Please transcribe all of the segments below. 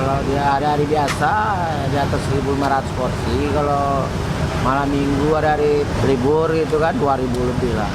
Kalau dia hari-hari biasa di atas 1.500 porsi. Kalau malam minggu ada hari libur gitu kan 2.000 lebih lah.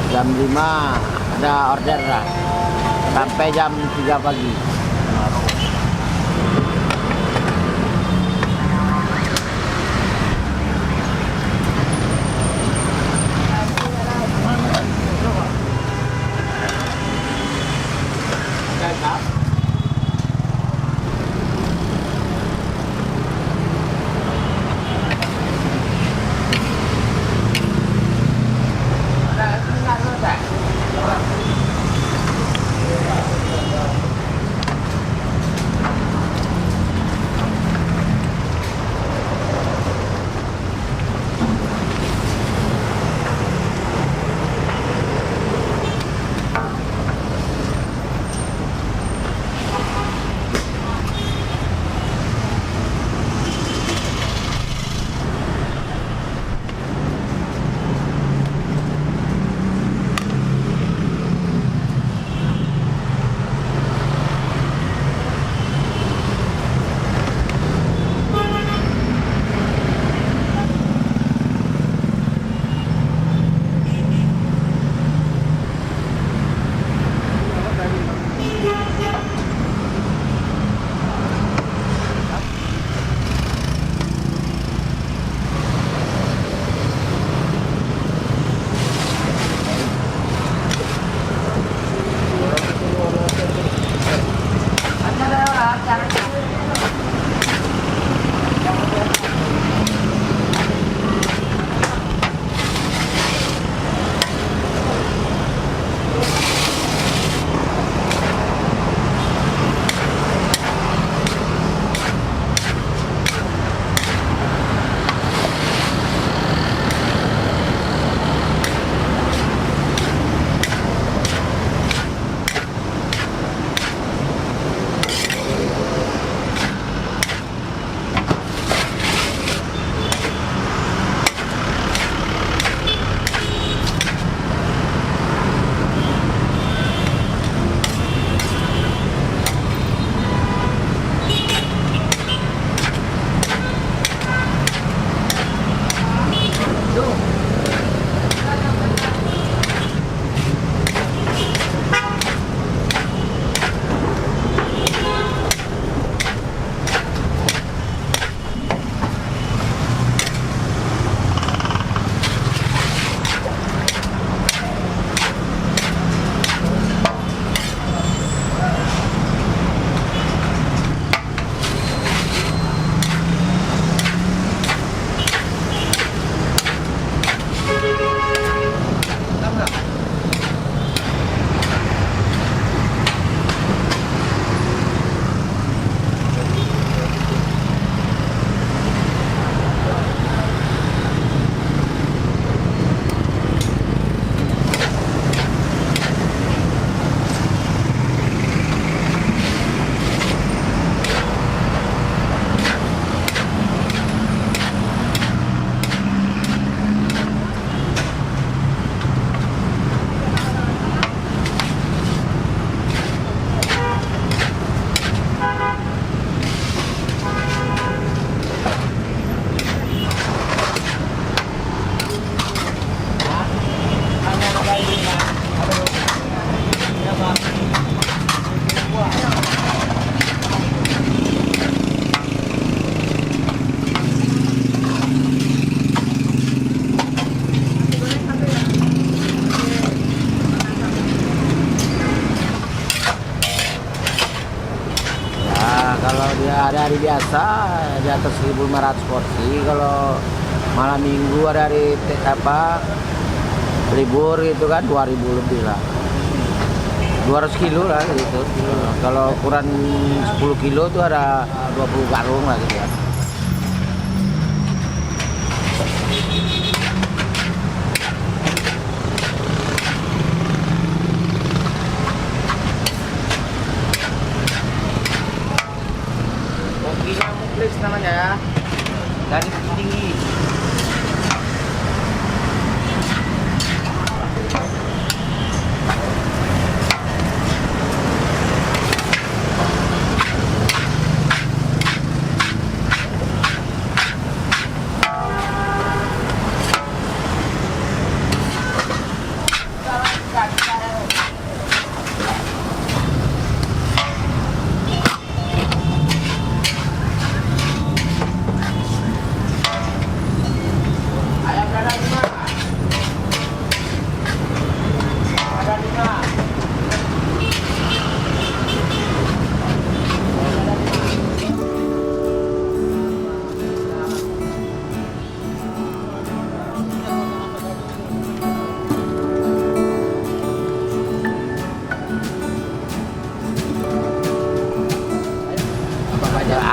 Jam 5 ada order lah sampai jam 3 pagi. hari biasa di atas 1.500 porsi. Kalau malam minggu ada hari libur gitu kan 2.000 lebih lah. 200 kilo lah gitu. Kalau ukuran 10 kilo tuh ada 20 karung lah gitu ya. Kopinya Muklis namanya ya. Dari tinggi.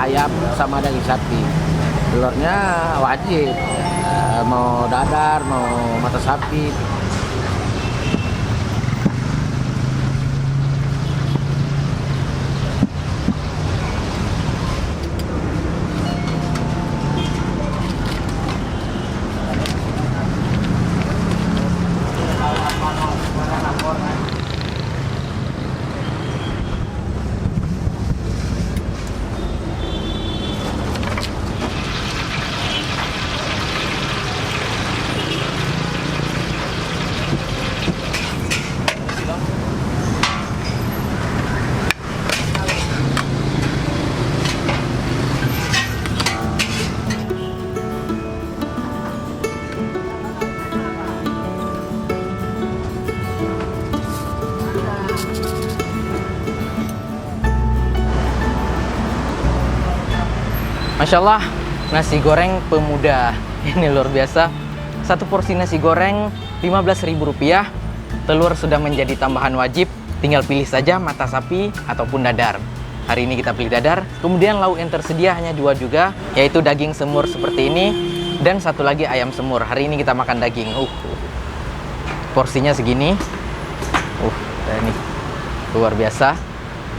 Ayam sama daging sapi, telurnya wajib, mau dadar mau mata sapi. Masya Allah, nasi goreng pemuda. Ini luar biasa. Satu porsi nasi goreng Rp15.000. Telur sudah menjadi tambahan wajib. Tinggal pilih saja mata sapi ataupun dadar. Hari ini kita pilih dadar. Kemudian lauk yang tersedia hanya 2 juga, yaitu daging semur seperti ini dan satu lagi ayam semur. Hari ini kita makan daging. Porsinya segini. Ini luar biasa.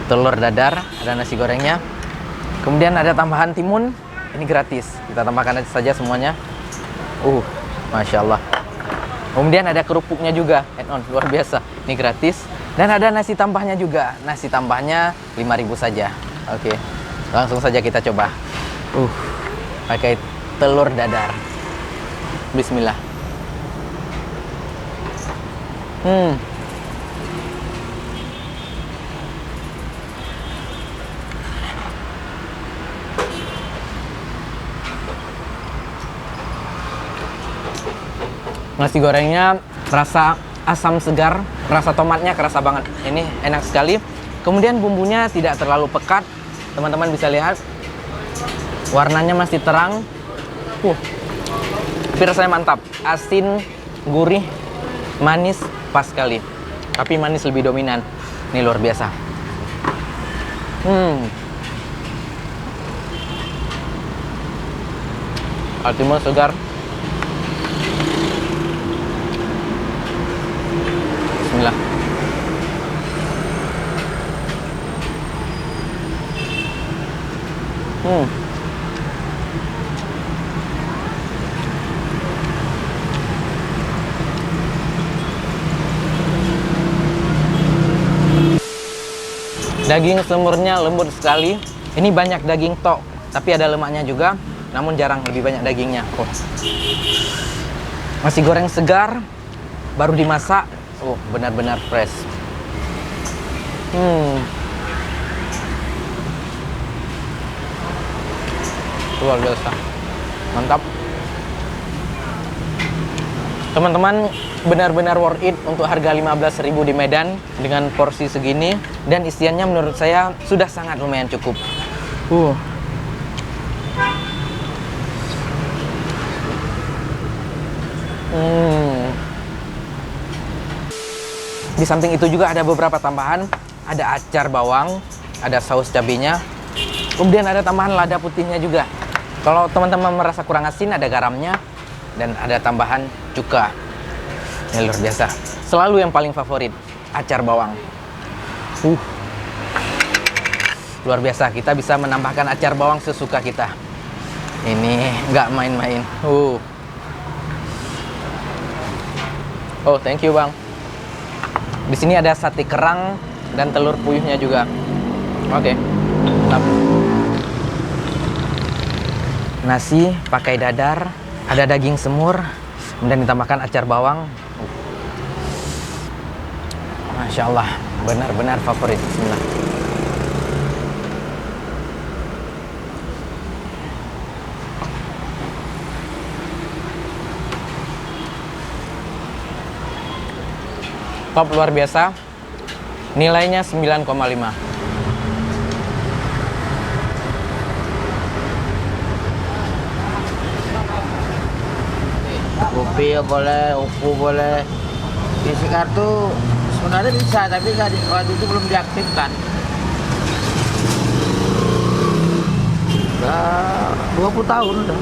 Telur dadar, ada nasi gorengnya. Kemudian ada tambahan timun, ini gratis. Kita tambahkan saja semuanya. Masya Allah. Kemudian ada kerupuknya juga, add-on, luar biasa. Ini gratis. Dan ada nasi tambahnya juga. Nasi tambahnya 5.000 saja. Oke, langsung saja kita coba. Pakai telur dadar. Bismillah. Nasi gorengnya rasa asam segar, rasa tomatnya kerasa banget. Ini enak sekali. Kemudian bumbunya tidak terlalu pekat. Teman-teman bisa lihat warnanya masih terang. Tapi rasanya mantap. Asin, gurih, manis pas sekali. Tapi manis lebih dominan. Ini luar biasa. Timun segar. Bismillah. Daging semurnya lembut sekali. Ini banyak daging tok, tapi ada lemaknya juga, namun jarang, lebih banyak dagingnya. Nasi goreng segar, baru dimasak. Benar-benar fresh. Luar biasa. Mantap. Teman-teman, benar-benar worth it untuk harga 15.000 di Medan dengan porsi segini, dan isiannya menurut saya sudah sangat lumayan cukup. Di samping itu juga ada beberapa tambahan, ada acar bawang, ada saus cabenya, kemudian ada tambahan lada putihnya juga. Kalau teman-teman merasa kurang asin, ada garamnya, dan ada tambahan cuka. Ini luar biasa. Selalu yang paling favorit, acar bawang. Luar biasa, kita bisa menambahkan acar bawang sesuka kita. Ini nggak main-main. Oh, thank you bang. Di sini ada sate kerang dan telur puyuhnya juga. Oke. Mantap. Nasi pakai dadar, ada daging semur, kemudian ditambahkan acar bawang. Masya Allah, benar-benar favorit. Bismillah. Top, luar biasa. Nilainya 9,5. Kopi ya boleh, uku boleh. Isi kartu sebenarnya bisa, tapi waktu itu belum diaktifkan. Udah 20 tahun udah.